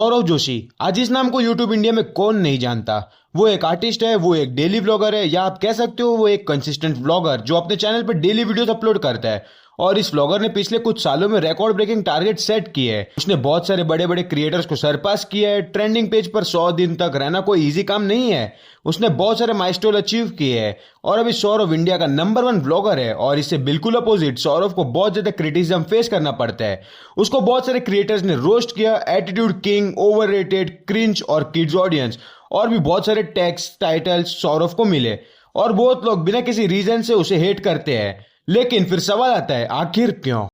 सौरव जोशी। आज इस नाम को यूट्यूब इंडिया में कौन नहीं जानता। वो एक आर्टिस्ट है, वो एक डेली व्लॉगर है, या आप कह सकते हो वो एक कंसिस्टेंट व्लॉगर जो अपने चैनल पर डेली वीडियोस अपलोड करता है। और इस व्लॉगर ने पिछले कुछ सालों में रिकॉर्ड ब्रेकिंग टारगेट सेट किए हैं। उसने बहुत सारे बड़े बड़े क्रिएटर्स को सरपास किया है। ट्रेंडिंग पेज पर 100 दिन तक रहना कोई इजी काम नहीं है। उसने बहुत सारे माइलस्टोन अचीव किए हैं और अभी सौरव इंडिया का नंबर 1 व्लॉगर है। और इससे बिल्कुल अपोजिट सौरव को बहुत ज्यादा क्रिटिसिज्म फेस करना पड़ता है। उसको बहुत सारे क्रिएटर्स ने रोस्ट किया, एटीट्यूड किंग, ओवररेटेड, क्रिंज और किड्स ऑडियंस और भी बहुत सारे टैग्स टाइटल्स सौरव को मिले। और बहुत लोग बिना किसी रीजन से उसे हेट करते हैं। लेकिन फिर सवाल आता है, आखिर क्यों?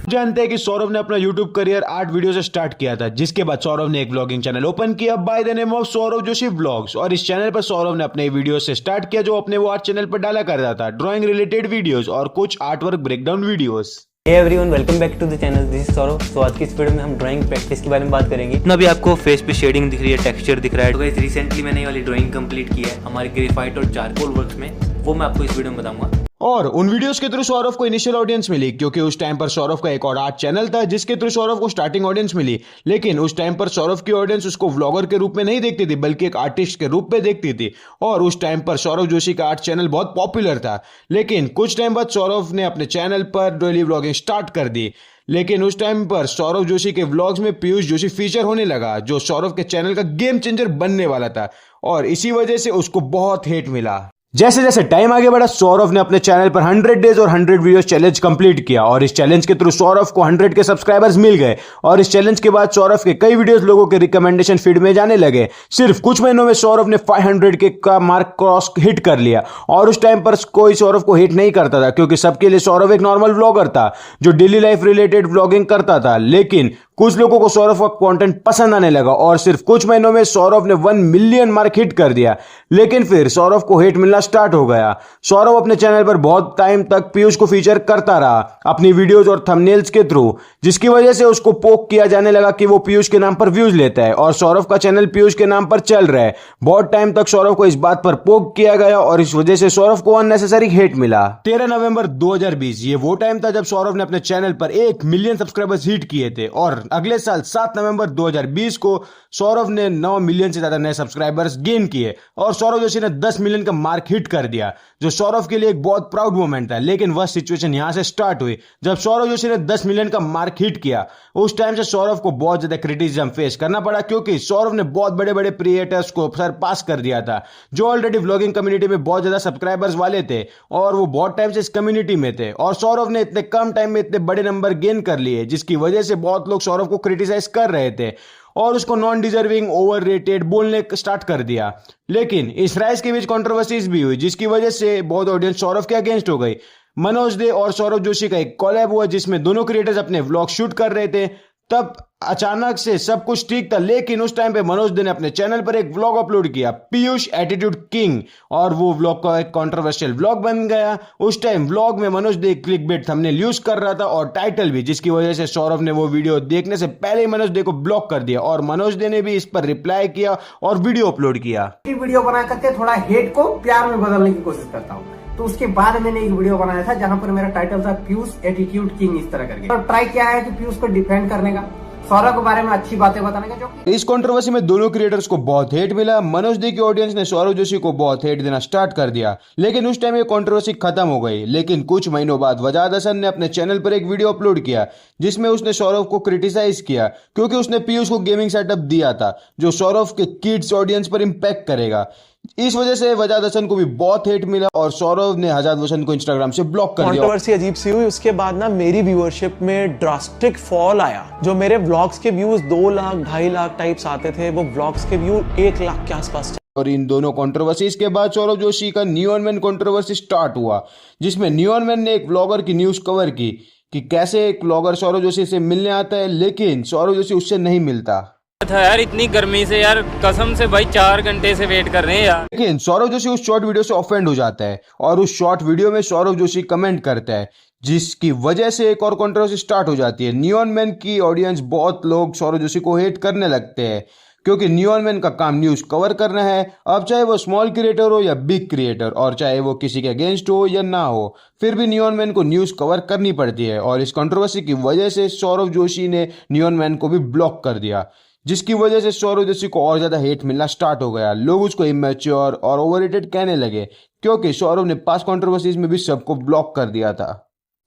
जानते हैं कि सौरव ने अपना YouTube करियर 8 वीडियो से स्टार्ट किया था, जिसके बाद सौरव ने एक व्लॉगिंग चैनल ओपन किया by the name of Saurav Joshi vlogs. और इस चैनल पर सौरव ने अपने वीडियो से स्टार्ट किया जो अपने वो आर्ट चैनल पर डाला करता था, ड्राइंग रिलेटेड वीडियोस और कुछ art work breakdown videos. Hey everyone, welcome back to the channel. This is Saurav. तो आज की इस वीडियो में हम ड्राइंग प्रैक्टिस के बारे में बात करेंगे। ना भी आपको फेस पे शेडिंग दिख रही है, टेक्सचर दिख रहा है। तो गाइस रिसेंटली मैंने ये वाली ड्राइंग कंप्लीट की है हमारे ग्रेफाइट और चारकोल वर्क्स में, वो मैं आपको इस वीडियो में बताऊंगा। और उन वीडियोस के थ्रू सौरव को इनिशियल ऑडियंस मिली, क्योंकि उस टाइम पर सौरव का एक और आर्ट चैनल था जिसके थ्रू सौरव को स्टार्टिंग ऑडियंस मिली। लेकिन उस टाइम पर सौरव की ऑडियंस उसको व्लॉगर के रूप में नहीं देखती थी, बल्कि एक आर्टिस्ट के रूप में देखती थी। और उस टाइम पर सौरव जोशी का आर्ट चैनल बहुत पॉपुलर था। लेकिन कुछ टाइम बाद सौरव ने अपने चैनल पर डेली व्लॉगिंग स्टार्ट कर दी। लेकिन उस टाइम पर सौरव जोशी के व्लॉग्स में पीयूष जोशी फीचर होने लगा, जो सौरव के चैनल का गेम चेंजर बनने वाला था। और इसी वजह से उसको बहुत हेट मिला। जैसे जैसे टाइम आगे बढ़ा, सौरव ने अपने चैनल पर 100 डेज और 100 वीडियोस चैलेंज कंप्लीट किया। और इस चैलेंज के थ्रू सौरव को 100 के सब्सक्राइबर्स मिल गए। और इस चैलेंज के बाद सौरव के कई वीडियोस लोगों के रिकमेंडेशन फीड में जाने लगे। सिर्फ कुछ महीनों में सौरव ने 500 के का मार्क क्रॉस हिट कर लिया। और उस टाइम पर कोई सौरव को हिट नहीं करता था, क्योंकि सबके लिए सौरव एक नॉर्मल व्लॉगर था जो डेली लाइफ रिलेटेड व्लॉगिंग करता था। लेकिन कुछ लोगों को सौरव का कंटेंट पसंद आने लगा और सिर्फ कुछ महीनों में सौरव ने 1 मिलियन मार्क हिट कर दिया। लेकिन फिर सौरव को हेट मिलना स्टार्ट हो गया। सौरव अपने चैनल पर बहुत टाइम तक पीयूष को फीचर करता रहा अपनी वीडियोस और थंबनेल्स के थ्रू, जिसकी वजह से उसको पोक किया जाने लगा कि वो पीयूष के नाम पर व्यूज लेता है और सौरव का चैनल पीयूष के नाम पर चल रहा है। बहुत टाइम तक सौरव को इस बात पर पोक किया गया और इस वजह से सौरव को अननेसेसरी हेट मिला। 13 नवंबर 2020 ये वो टाइम था जब सौरव ने अपने चैनल पर 1 मिलियन सब्सक्राइबर्स हिट किए थे। और अगले साल 7 नवंबर 2020 को सौरव ने 9 मिलियन से ज्यादा नए सब्सक्राइबर्स गेन किए और सौरव जोशी ने 10 मिलियन का मार्क हिट कर दिया, जो सौरव के लिए एक बहुत प्राउड मोमेंट था। लेकिन वह सिचुएशन यहां से स्टार्ट हुई जब सौरव जोशी ने 10 मिलियन का मार्क हिट किया। उस टाइम से सौरव को बहुत ज्यादा क्रिटिसिज्म फेस करना पड़ा, क्योंकि सौरव ने बहुत बड़े बड़े क्रिएटर्स को सरपास कर दिया था जो ऑलरेडी व्लॉगिंग कम्युनिटी में बहुत ज्यादा सब्सक्राइबर्स वाले थे और वो बहुत टाइम से इस कम्युनिटी में थे। और सौरव ने इतने कम टाइम में इतने बड़े नंबर गेन कर लिए, जिसकी वजह से बहुत लोग सौरव को क्रिटिसाइज कर रहे थे और उसको नॉन डिजर्विंग, ओवररेटेड बोलने स्टार्ट कर दिया। लेकिन इस राइज के बीच कंट्रोवर्सीज भी हुई, जिसकी वजह से बहुत ऑडियंस सौरव के अगेंस्ट हो गई। मनोज दे और सौरव जोशी का एक कोलैब हुआ जिसमें दोनों क्रिएटर्स अपने व्लॉग शूट कर रहे थे। तब अचानक से सब कुछ ठीक था, लेकिन उस टाइम पे मनोज दे ने अपने चैनल पर एक व्लॉग अपलोड किया, पीयूष एटीट्यूड किंग, और वो व्लॉग का एक कंट्रोवर्शियल व्लॉग बन गया। उस टाइम व्लॉग में मनोज दे क्लिकबेट थंबनेल यूज कर रहा था और टाइटल भी, जिसकी वजह से सौरव ने वो वीडियो देखने से पहले ही मनोज दे को ब्लॉक कर दिया। और मनोज दे ने भी इस पर रिप्लाई किया और वीडियो अपलोड किया। वीडियो बना करके थोड़ा हेट को प्यार में बदलने की कोशिश करता हूँ। तो उसके बाद मैंने एक वीडियो बनाया था जहां पर मेरा टाइटल था पीयूष एटीट्यूड किंग, इस तरह करके। और ट्राई किया है कि पीयूष को डिफेंड करने का, सौरव के बारे में अच्छी बातें बताने का। जो इस कंट्रोवर्सी में दोनों क्रिएटर्स को बहुत हेट मिला। मनोज दे की ऑडियंस ने सौरव जोशी को बहुत हेट देना स्टार्ट कर दिया, लेकिन उस टाइम ये कंट्रोवर्सी खत्म हो गई। लेकिन कुछ महीनों बाद वजाद हसन ने अपने चैनल पर एक वीडियो अपलोड किया जिसमें उसने सौरव को क्रिटिसाइज किया, क्योंकि उसने पीयूष को गेमिंग सेटअप दिया था जो सौरव के किड्स ऑडियंस पर इंपैक्ट करेगा। इस वजह से वजाद हसन को भी बहुत हेट मिला और सौरव ने वजाद हसन को इंस्टाग्राम से ब्लॉक कर दिया। कंट्रोवर्सी अजीब सी हुई। उसके बाद ना मेरी व्यूअरशिप में ड्रास्टिक फॉल आया। जो मेरे व्लॉग्स के व्यूज 2 लाख 2.5 लाख टाइप्स आते थे, वो व्लॉग्स के व्यू 1 लाख के आसपास। और इन दोनों कंट्रोवर्सीज के बाद सौरव जोशी का नियॉन मैन कंट्रोवर्सी स्टार्ट हुआ, जिसमें नियॉन मैन ने एक व्लॉगर की न्यूज कवर की कि कैसे एक व्लॉगर सौरव जोशी से मिलने आता है, लेकिन सौरव जोशी उससे नहीं मिलता था। यार इतनी गर्मी से यार कसम से भाई 4 घंटे से वेट कर रहे हैं यार। लेकिन सौरव जोशी उस शॉर्ट वीडियो से ऑफेंड हो जाता है और उस शॉर्ट वीडियो में सौरव जोशी कमेंट करता है, जिसकी वजह से एक और कंट्रोवर्सी स्टार्ट हो जाती है। नियॉन मैन की ऑडियंस, बहुत लोग सौरव जोशी को हेट करने लगते हैं, क्योंकि नियॉन मैन का काम न्यूज कवर करना है, अब चाहे वो स्मॉल क्रिएटर हो या बिग क्रिएटर, और चाहे वो किसी के अगेंस्ट हो या ना हो, फिर भी नियॉन मैन को न्यूज कवर करनी पड़ती है। और इस कंट्रोवर्सी की वजह से सौरव जोशी ने नियॉन मैन को भी ब्लॉक कर दिया, जिसकी वजह से सौरव जोशी को और ज्यादा हेट मिलना स्टार्ट हो गया। लोग उसको इमेच्योर और ओवररेटेड कहने लगे, क्योंकि सौरव ने पास कंट्रोवर्सीज में भी सबको ब्लॉक कर दिया था।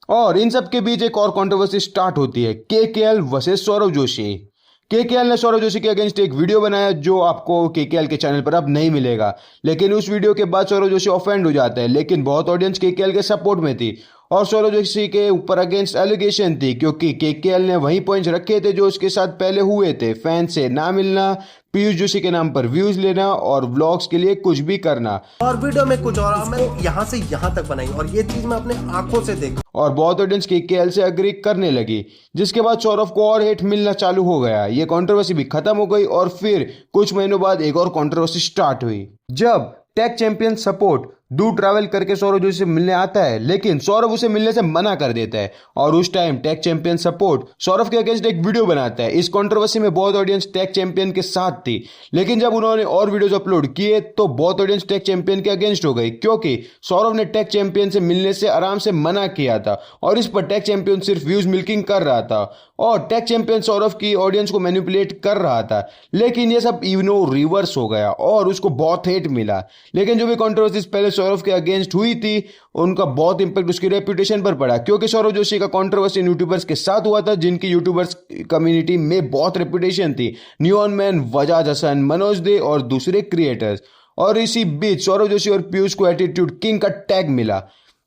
और इन सब के बीच एक और कंट्रोवर्सी स्टार्ट होती है, KKL versus Saurav Joshi. KKL ने सौरव जोशी के अगेंस्ट एक वीडियो बनाया जो आपको केकेएल के चैनल पर अब नहीं मिलेगा, लेकिन उस वीडियो के बाद सौरव जोशी ऑफेंड हो जाता है। लेकिन बहुत ऑडियंस केकेएल के सपोर्ट में थी और सौरव जोशी के ऊपर अगेंस्ट एलिगेशन थी, क्योंकि केकेएल ने वही पॉइंट्स रखे थे जो उसके साथ पहले हुए थे, फैन से ना मिलना, पीयूष जोशी के नाम पर व्यूज लेना और व्लॉग्स के लिए कुछ भी करना। और वीडियो में कुछ और मैं यहाँ से यहाँ तक बनाई और ये चीज मैं अपने आंखों से देखा। और बहुत ऑडियंस केकेएल से अग्री करने लगी, जिसके बाद सौरव को और हेट मिलना चालू हो गया। ये कंट्रोवर्सी भी खत्म हो गई और फिर कुछ महीनों बाद एक और कंट्रोवर्सी स्टार्ट हुई, जब टेक चैंपियन सपोर्ट दूर ट्रैवल करके सौरव जोशी से मिलने आता है, लेकिन सौरव उसे मिलने से मना कर देता है। और उस time tech champion support Saurav के अगेंस्ट एक वीडियो बनाता है। इस कंट्रोवर्सी में बहुत ऑडियंस टेक चैंपियन के साथ थी, लेकिन जब उन्होंने और वीडियोस अपलोड किए तो बहुत ऑडियंस टेक चैंपियन के अगेंस्ट हो गई, क्योंकि सौरव ने टेक चैंपियन से मिलने से आराम से मना किया था और इस पर टेक चैंपियन सिर्फ व्यूज मिल्किंग कर रहा था और टेक चैंपियन सौरव की ऑडियंस को मैनिपुलेट कर रहा था। लेकिन ये सब इवनो रिवर्स हो गया और उसको बहुत हेट मिला। लेकिन जो भी कंट्रोवर्सीज पहले सौरव के अगेंस्ट हुई थी, उनका बहुत इंपैक्ट उसकी रेपुटेशन पर पड़ा, क्योंकि सौरव जोशी का कंट्रोवर्सी यूट्यूबर्स के साथ हुआ था जिनकी यूट्यूबर्स कम्युनिटी में बहुत रेपुटेशन थी, नियॉन मैन, वजाज हसन, मनोज दे और दूसरे क्रिएटर्स। और इसी बीच सौरव जोशी और पीयूष को एटीट्यूड किंग का टैग मिला,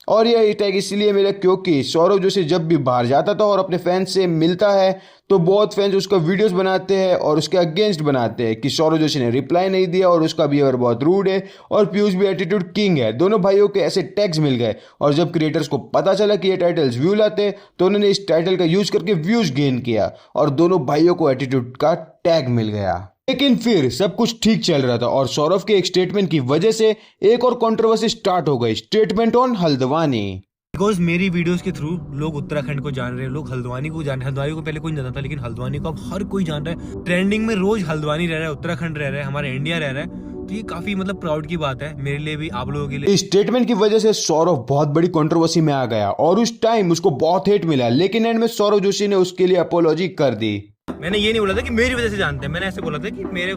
और यह टैग इसलिए मिला क्योंकि सौरव जोशी जब भी बाहर जाता था और अपने फैंस से मिलता है तो बहुत फैंस उसका वीडियोस बनाते हैं और उसके अगेंस्ट बनाते हैं कि सौरव जोशी ने रिप्लाई नहीं दिया और उसका बिहेवियर बहुत रूड है और पीयूष भी एटीट्यूड किंग है। दोनों भाइयों के ऐसे टैग्स मिल गए और जब क्रिएटर्स को पता चला कि ये टाइटल्स व्यू लाते हैं तो उन्होंने इस टाइटल का यूज करके व्यूज गेन किया और दोनों भाइयों को एटीट्यूड का टैग मिल गया। लेकिन फिर सब कुछ ठीक चल रहा था और सौरव के एक स्टेटमेंट की वजह से एक और कंट्रोवर्सी स्टार्ट हो गई, स्टेटमेंट ऑन हल्द्वानी। बिकॉज मेरी वीडियोस के थ्रू लोग उत्तराखंड को जान रहे हैं, लोग हल्द्वानी को जान रहे हैं। हल्द्वानी को पहले कोई नहीं जानता था, लेकिन हल्द्वानी को अब हर कोई जान रहा है। ट्रेंडिंग में रोज हल्द्वानी रह रहा है, उत्तराखंड रह रहा है, हमारा इंडिया रह रहा है। तो ये काफी मतलब प्राउड की बात है मेरे लिए भी, आप लोगों के लिए। इस स्टेटमेंट की वजह से सौरव बहुत बड़ी कंट्रोवर्सी में आ गया और उस टाइम उसको बहुत हेट मिला, लेकिन एंड में सौरव जोशी ने उसके लिए अपोलॉजी कर दी। मैंने ये नहीं बोला था कि मेरी वजह से जानते हैं, मैंने ऐसे बोला था कि मेरे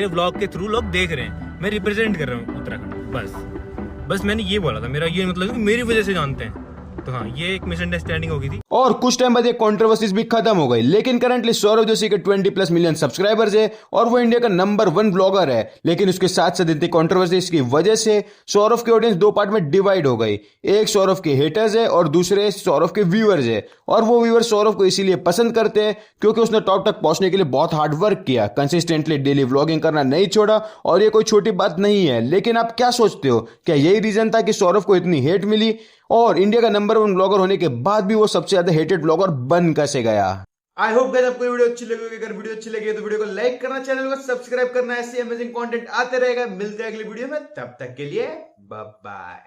व्लॉग के थ्रू लोग देख रहे हैं, मैं रिप्रेजेंट कर रहा हूँ उत्तराखंड। बस मैंने ये बोला था, मेरा ये मतलब कि मेरी वजह से जानते हैं। तो हाँ, ये एक मिसअंडरस्टैंडिंग हो गई थी और कुछ टाइम बाद ये कंट्रोवर्सीज भी खत्म हो गई। लेकिन करंटली सौरव जोशी के 20+ मिलियन सब्सक्राइबर्स है और वो इंडिया का नंबर 1 ब्लॉगर है। लेकिन उसके साथ साथ इतनी कंट्रोवर्सीज की वजह से सौरव की ऑडियंस 2 पार्ट में डिवाइड हो गई। एक सौरव के हेटर्स है और दूसरे सौरव के व्यूअर्स है। और वो व्यूअर्स सौरव को इसीलिए पसंद करते हैं क्योंकि उसने टॉप तक पहुंचने के लिए बहुत हार्ड वर्क किया, कंसिस्टेंटली डेली व्लॉगिंग करना नहीं छोड़ा और ये कोई छोटी बात नहीं है। लेकिन आप क्या सोचते हो, क्या यही रीजन था कि सौरव को इतनी हेट मिली और इंडिया का नंबर 1 ब्लॉगर होने के बाद भी वो सबसे ज्यादा हेटेड ब्लॉगर बन कैसे गया? आई होप गाइस आपको वीडियो अच्छी लगी होगी। अगर वीडियो अच्छी लगी तो वीडियो को लाइक करना, चैनल को सब्सक्राइब करना। ऐसे अमेजिंग कंटेंट आते रहेगा। मिलते हैं अगली वीडियो में, तब तक के लिए बाय बाय।